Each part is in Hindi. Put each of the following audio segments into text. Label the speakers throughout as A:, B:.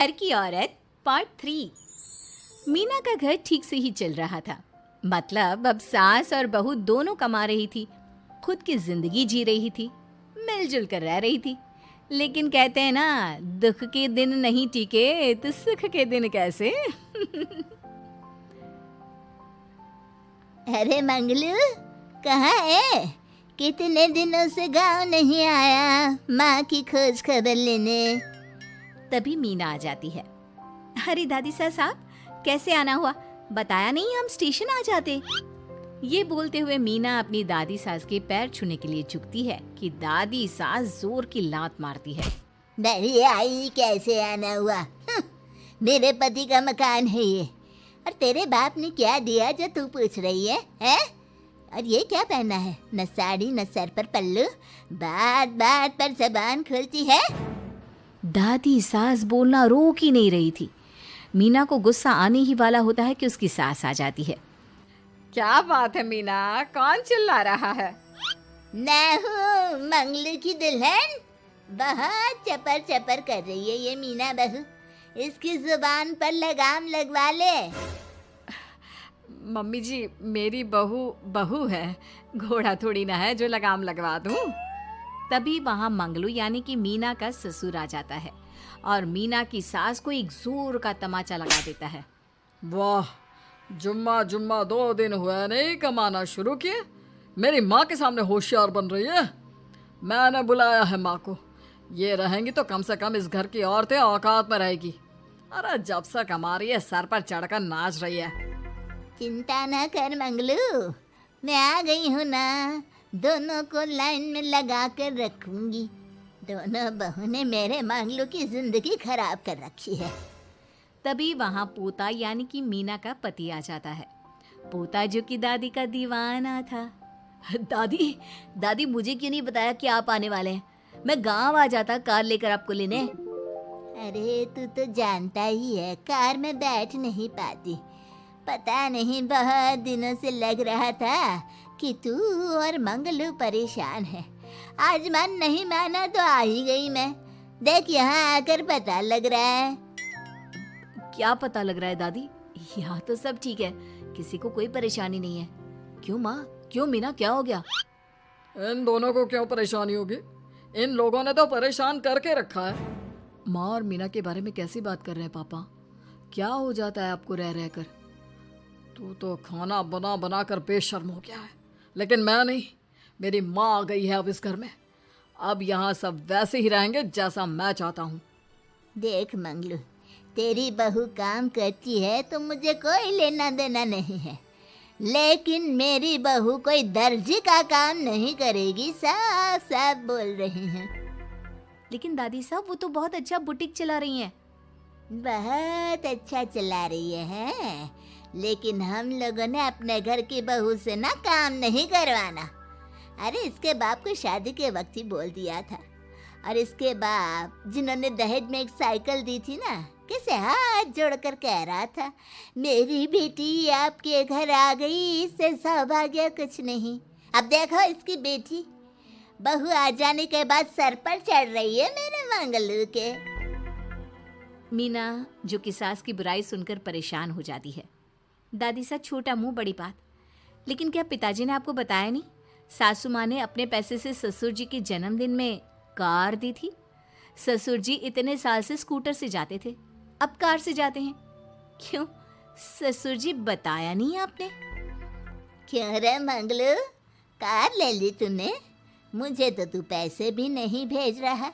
A: घर की औरत पार्ट 3। मीना का घर ठीक से ही चल रहा था। मतलब अब सास और बहू दोनों कमा रही थी, खुद की जिंदगी जी रही थी, मिलजुल कर रह रही थी। लेकिन कहते हैं ना, दुख के दिन नहीं टिके तो सुख के दिन कैसे।
B: अरे मंगलू, कहाँ है? कितने दिनों से गांव नहीं आया माँ की खोज खबर लेने।
A: तभी मीना आ जाती है। अरे दादी साहब, कैसे आना हुआ? बताया नहीं हम स्टेशन आ जाते। ये बोलते हुए मीना अपनी दादी सास के पैर छूने के लिए झुकती है कि दादी सास जोर की लात मारती है।
B: बड़ी आई, कैसे आना हुआ? मेरे पति का मकान है ये। और तेरे बाप ने क्या दिया जो तू पूछ रही है, हैं? और ये क्या पहना है? न साड़ी न सर पर पल्लू, बात बात पर जबान खोलती है।
A: दादी सास बोलना रोक ही नहीं रही थी। मीना को गुस्सा आने ही वाला होता है कि उसकी सास आ जाती है। क्या बात है मीना, कौन चिल्ला रहा है?
B: मैं हूँ मंगलू की दुल्हन। बहुत चपर चपर कर रही है ये मीना बहू। इसकी जुबान पर लगाम लगवा ले।
A: मम्मी जी, मेरी बहू है, घोड़ा थोड़ी ना है जो लगाम लगवा दूं। तभी वहां मंगलू यानी कि मीना का ससुर आ जाता है और मीना की सास को एक जोर का तमाचा लगा देता है।
C: वाह, जुम्मा 2 दिन हुए नहीं कमाना शुरू किए, मेरी माँ के सामने होशियार बन रही है। मैंने बुलाया है माँ को, ये रहेंगी तो कम से कम इस घर की औरतें औकात में रहेगी। अरे जब से कमा रही है सर पर चढ़कर नाच रही है।
B: चिंता ना कर मंगलू, मैं आ गई हूँ ना। दोनों को लाइन में लगा कर रखूंगी। दोनों बहू ने मेरे मंगलू की जिंदगी खराब कर रखी है।
A: तभी वहां पोता यानी कि मीना का पति आ जाता है। पोता जो कि दादी का दीवाना था।
B: दादी मुझे क्यों नहीं बताया कि आप आने वाले हैं? मैं गांव आ जाता कार लेकर आपको लेने। अरे तू तो जानता ही है, कार में बैठ नहीं पाती। पता नहीं, बहुत दिनों से लग रहा था कि तू और मंगलू परेशान है। आज मन नहीं माना तो आ ही गई मैं। देख, यहाँ आकर पता लग रहा है।
A: क्या पता लग रहा है दादी? यहाँ तो सब ठीक है, किसी को कोई परेशानी नहीं है। क्यों माँ, क्यों मीना, क्या हो गया?
C: इन दोनों को क्यों परेशानी होगी? इन लोगों ने तो परेशान करके रखा है।
A: माँ और मीना के बारे में कैसी बात कर रहे हैं पापा? क्या हो जाता है आपको रह रहकर?
C: तू तो खाना बना बना कर बेशर्म हो गया है, लेकिन मैं नहीं। मेरी माँ आ गई है अब इस घर में। अब यहाँ सब वैसे ही रहेंगे जैसा मैं चाहता हूँ।
B: देख मंगलू, तेरी बहू काम करती है तो मुझे कोई लेना देना नहीं है, लेकिन मेरी बहू कोई दर्जी का काम नहीं करेगी, साफ साफ बोल रही हैं।
A: लेकिन दादी साहब, वो तो बहुत अच्छा बुटीक चला रही हैं।
B: बहुत अच्छा चला रही है, लेकिन हम लोगों ने अपने घर की बहू से ना काम नहीं करवाना। अरे इसके बाप को शादी के वक्त ही बोल दिया था। और इसके बाप जिन्होंने दहेज में एक साइकिल दी थी ना, कैसे हाथ जोड़कर कह रहा था, मेरी बेटी आपके घर आ गई, इससे सौभाग्य कुछ नहीं। अब देखो इसकी बेटी, बहू आ जाने के बाद सर पर चढ़ रही है मेरे मंगलू के।
A: मीना जो कि सास की बुराई सुनकर परेशान हो जाती है। दादी सा छोटा मुंह बड़ी बात। लेकिन क्या पिताजी ने आपको बताया नहीं? सासू माँ ने अपने पैसे से ससुर जी के जन्मदिन में कार दी थी। ससुर जी इतने साल से स्कूटर से जाते थे, अब कार से जाते हैं। क्यों ससुर जी, बताया नहीं आपने?
B: क्यों रे मंगलू, कार ले ली तूने? मुझे तो तू पैसे भी नहीं भेज रहा।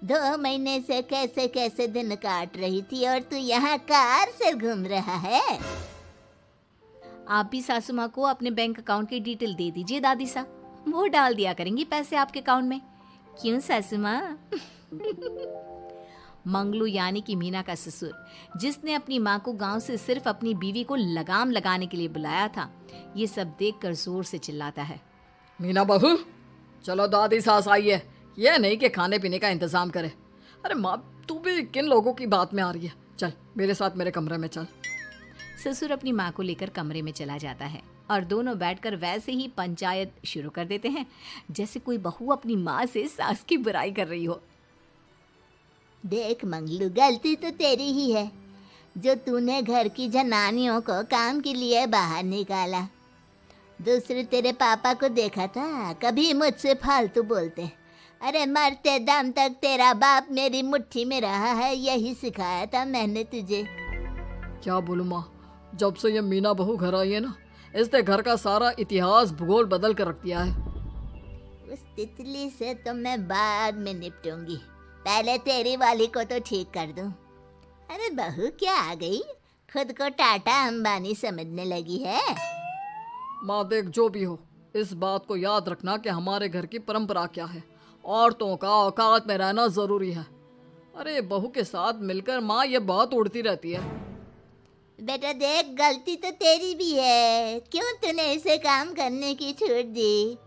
B: 2 महीने से कैसे कैसे दिन काट रही थी और तू यहाँ कार से घूम रहा है।
A: आप भी सासू माँ को अपने बैंक अकाउंट की डिटेल दे दीजिए दादी साहब, वो डाल दिया करेंगी पैसे आपके अकाउंट में। क्यों सासू माँ? मंगलू यानी कि मीना का ससुर, जिसने अपनी माँ को गांव से सिर्फ अपनी बीवी को लगाम लगाने के लिए बुलाया था, ये सब देखकर जोर से चिल्लाता है।
C: मीना बहू, चलो दादी सास आई है, यह नहीं कि खाने पीने का इंतजाम करे। अरे माँ, तू भी किन लोगों की बात में आ रही है? चल मेरे साथ मेरे कमरे में चल।
A: ससुर अपनी माँ को लेकर कमरे में चला जाता है और दोनों बैठकर वैसे ही पंचायत शुरू कर देते हैं जैसे कोई बहू अपनी माँ से सास की बुराई कर रही हो।
B: देख मंगलू, गलती तो तेरी ही है जो तूने घर की जनानियों को काम के लिए बाहर निकाला। दूसरे तेरे पापा को देखा था, कभी मुझसे फालतू बोलते। अरे मरते दम तक तेरा बाप मेरी मुट्ठी में रहा है, यही सिखाया था मैंने तुझे।
C: क्या बोलूं माँ, जब से ये मीना बहू घर आई है ना, इसने घर का सारा इतिहास भूगोल बदल कर रख दिया है।
B: उस तितली से तो मैं बाद में निपटूंगी, पहले तेरी वाली को तो ठीक कर दूं। अरे बहू क्या आ गई, खुद को टाटा अंबानी समझने लगी है।
C: माँ देख, जो भी हो, इस बात को याद रखना कि हमारे घर की परंपरा क्या है। औरतों का औकात में रहना जरूरी है। अरे बहू के साथ मिलकर माँ ये बात उड़ती रहती है।
B: बेटा देख, गलती तो तेरी भी है, क्यों तूने इसे काम करने की छूट दी।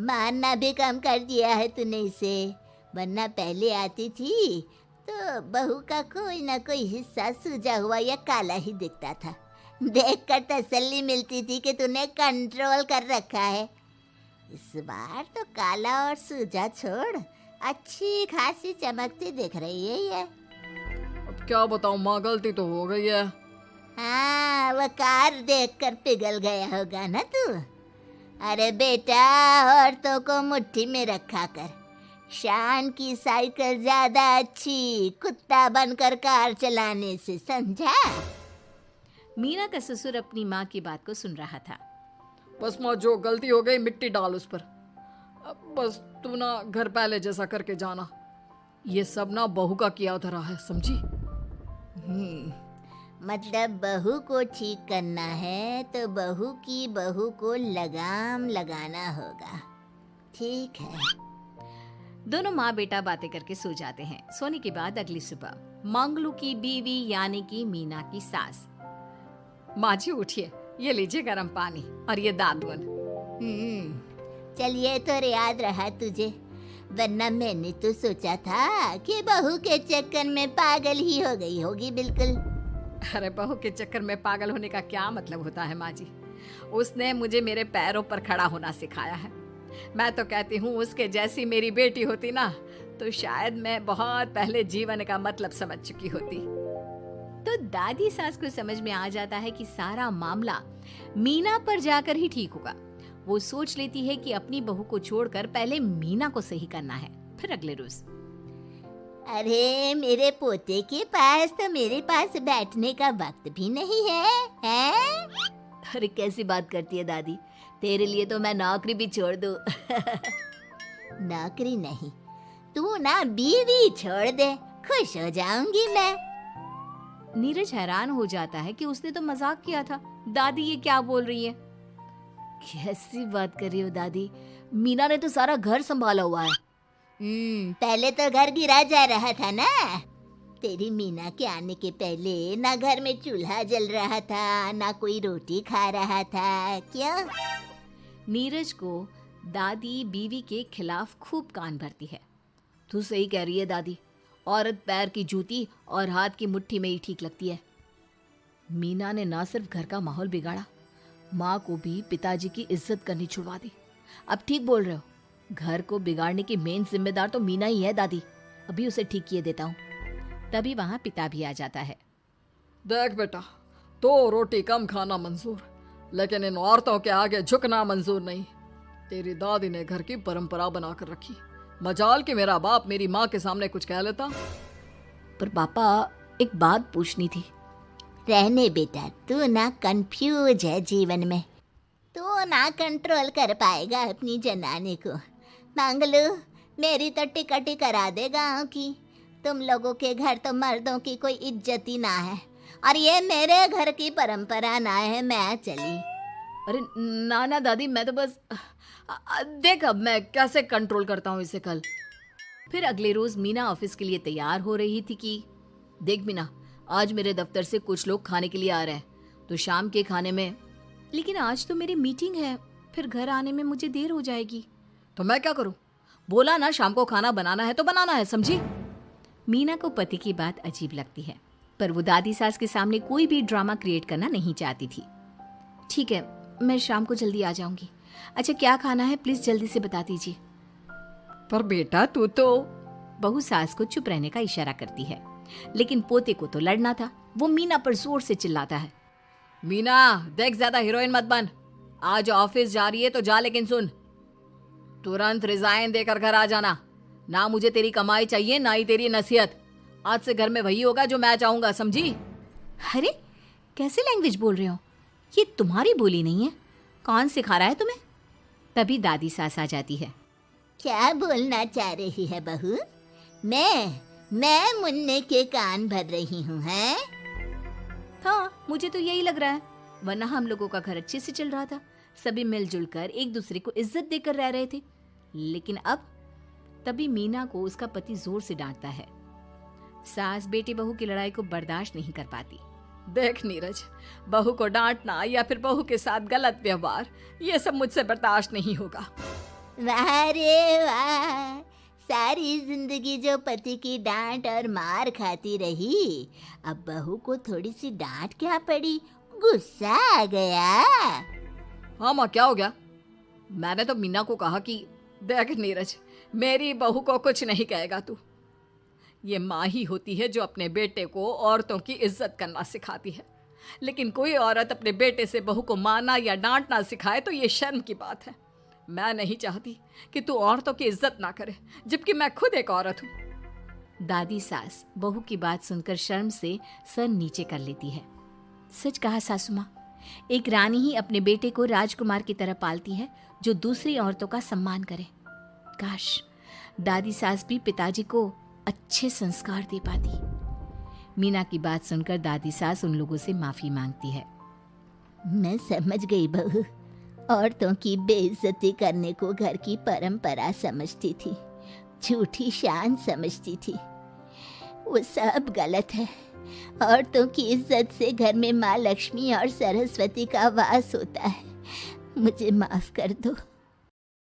B: मारना भी कम कर दिया है तूने इसे, वरना पहले आती थी तो बहू का कोई ना कोई हिस्सा सूजा हुआ या काला ही दिखता था। देखकर तसल्ली मिलती थी कि तूने कंट्रोल कर रखा है। इस बार तो काला और सूजा छोड़, अच्छी खासी चमकती दिख रही है ये।
C: अब क्या बताऊं माँ, गलती तो हो गई है।
B: हाँ, वो कार देखकर पिघल गया होगा ना तू। अरे बेटा, औरतों को मुट्ठी में रखा कर। शान की साइकिल ज्यादा अच्छी कुत्ता बनकर कार चलाने से, समझा।
A: मीना का ससुर अपनी माँ की बात को सुन रहा था।
C: बस माँ, जो गलती हो गई मिट्टी डाल उस पर। अब बस तू ना घर पहले जैसा करके जाना। ये सब ना बहू का किया धरा है, समझी।
B: मतलब बहू को ठीक करना है तो बहू की बहू को लगाम लगाना होगा, ठीक है।
A: दोनों माँ बेटा बातें करके सो जाते हैं। सोने के बाद अगली सुबह मंगलू की बीवी यानी कि मीना की सास, माँ जी उठिए, ये लीजिए गर्म पानी और ये दादुन।
B: चलिए तो याद रहा तुझे, वरना मैंने तो सोचा था कि बहू के चक्कर में पागल ही हो गई होगी बिल्कुल।
A: अरे बहू के चक्कर में पागल होने का क्या मतलब होता है माँ जी। उसने मुझे मेरे पैरों पर खड़ा होना सिखाया है। मैं तो कहती हूँ उसके जैसी मेरी बेटी होती ना तो शायद मैं बहुत पहले जीवन का मतलब समझ चुकी होती। तो दादी सास को समझ में आ जाता है कि सारा मामला मीना पर जाकर ही ठीक होगा। वो सोच लेती है कि अपनी बहू को छोड़कर पहले मीना को सही करना है। फिर अगले रोज,
B: अरे मेरे पोते के पास तो मेरे पास बैठने का वक्त भी नहीं है, हैं?
A: अरे कैसी बात करती है दादी, तेरे लिए तो मैं नौकरी भी छोड़ दूं।
B: नौकरी नहीं, तू ना बीवी छोड़ दे, खुश हो जाऊंगी मैं।
A: नीरज हैरान हो जाता है कि उसने तो मजाक किया था। दादी ये क्या बोल रही है? कैसी बात कर रही हो दादी, मीना ने तो सारा घर संभाला हुआ है।
B: पहले तो घर गिरा जा रहा था ना। तेरी मीना के आने के पहले ना घर में चूल्हा जल रहा था, ना कोई रोटी खा रहा था, क्यों?
A: नीरज को दादी बीवी के खिलाफ खूब कान भरती है। तू सही कह रही है दादी, औरत पैर की जूती और हाथ की मुट्ठी में ही ठीक लगती है। मीना ने ना सिर्फ घर का माहौल बिगाड़ा, माँ को भी पिताजी की इज्जत करनी छुड़वा दी। अब ठीक बोल रहे हो, घर को बिगाड़ने की मेन जिम्मेदार तो मीना ही है दादी। अभी उसे ठीक किए देता हूँ। तभी वहाँ पिता भी आ जाता है।
C: देख बेटा, तो रोटी कम खाना मंजूर, लेकिन इन औरतों के आगे झुकना मंजूर नहीं। तेरी दादी ने घर की परंपरा बनाकर रखी, मजाल कि मेरा बाप मेरी माँ के सामने कुछ कह लेता।
A: पर पापा एक बात पूछनी थी।
B: रहने बेटा, तू ना कंफ्यूज है जीवन में, तू ना कंट्रोल कर पाएगा अपनी जनानी को। मंगलू, मेरी तो टिकट ही करा दे गाँव की। तुम लोगों के घर तो मर्दों की कोई इज्जत ही ना है, और ये मेरे घर की परंपरा ना है, मैं चली।
A: अरे ना ना दादी, मैं तो बस देख अब मैं कैसे कंट्रोल करता हूँ इसे कल। फिर अगले रोज मीना ऑफिस के लिए तैयार हो रही थी कि देख मीना, आज मेरे दफ्तर से कुछ लोग खाने के लिए आ रहे हैं, तो शाम के खाने में, लेकिन आज तो मेरी मीटिंग है, फिर घर आने में मुझे देर हो जाएगी।
C: तो मैं क्या करूं?
A: बोला ना शाम को खाना बनाना है तो बनाना है, समझी। मीना को पति की बात अजीब लगती है, पर वो दादी सास के सामने कोई भी ड्रामा क्रिएट करना नहीं चाहती थी। ठीक है, मैं शाम को जल्दी आ जाऊंगी। अच्छा क्या खाना है प्लीज जल्दी से बता दीजिए।
C: पर बेटा तू तो,
A: बहू सास को चुप रहने का इशारा करती है, लेकिन पोते को तो लड़ना था। वो मीना पर जोर से चिल्लाता है, मीना देख, ज्यादा हीरोइन मत बन। आज ऑफिस जा रही है तो जा, लेकिन सुन, तुरंत रिजाइन देकर घर आ जाना। ना मुझे तेरी कमाई चाहिए, ना ही तेरी नसीहत। आज से घर में वही होगा जो मैं चाहूंगा, समझी? अरे कैसे लैंग्वेज बोल रहे हो? ये तुम्हारी बोली नहीं है। कौन सिखा रहा है तुम्हें? तभी दादी सास आ जाती है।
B: क्या बोलना चाह रही है बहू? मैं मुन्ने के कान भर रही हूँ, हैं?
A: हाँ, मुझे तो यही लग रहा है, वरना हम लोगों का घर अच्छे से चल रहा था। सभी मिलजुल कर एक दूसरे को इज्जत देकर रह रहे थे। लेकिन अब तभी मीना को उसका पति जोर से डांटता है। सास बेटी बहू की लड़ाई को बर्दाश्त नहीं कर पाती। देख नीरज, बहू को डांटना या फिर बहू के साथ गलत व्यवहार, ये सब मुझसे बर्दाश्त नहीं होगा।
B: वाह रे वाह, सारी जिंदगी जो पति की डांट और मार खाती रही, अब बहू को थोड़ी सी डांट क्या पड़ी, गुस्सा आ गया।
C: हाँ माँ, क्या हो गया? मैंने तो मीना को कहा कि देख नीरज, मेरी बहू को कुछ नहीं कहेगा तू। ये माँ ही होती है जो अपने बेटे को औरतों की इज्जत करना सिखाती है, लेकिन कोई औरत अपने बेटे से बहू को मारना या डांटना सिखाए तो ये शर्म की बात है। मैं नहीं चाहती कि तू औरतों की इज्जत ना करे, जबकि मैं खुद एक औरत हूँ। दादी सास बहू की बात सुनकर शर्म से सर नीचे कर लेती है। सच कहा सासू माँ, एक रानी ही अपने बेटे को राजकुमार की तरह पालती है, जो दूसरी औरतों का सम्मान करे। काश दादी सास भी पिताजी को अच्छे संस्कार दे पाती। मीना की बात सुनकर दादी सास उन लोगों से माफी मांगती है।
B: मैं समझ गई बहू, औरतों की बेइज्जती करने को घर की परंपरा समझती थी, झूठी शान समझती थी। वो सब गलत है। औरतों की इज्जत से घर में माँ लक्ष्मी और सरस्वती का वास होता है। मुझे माफ कर दो।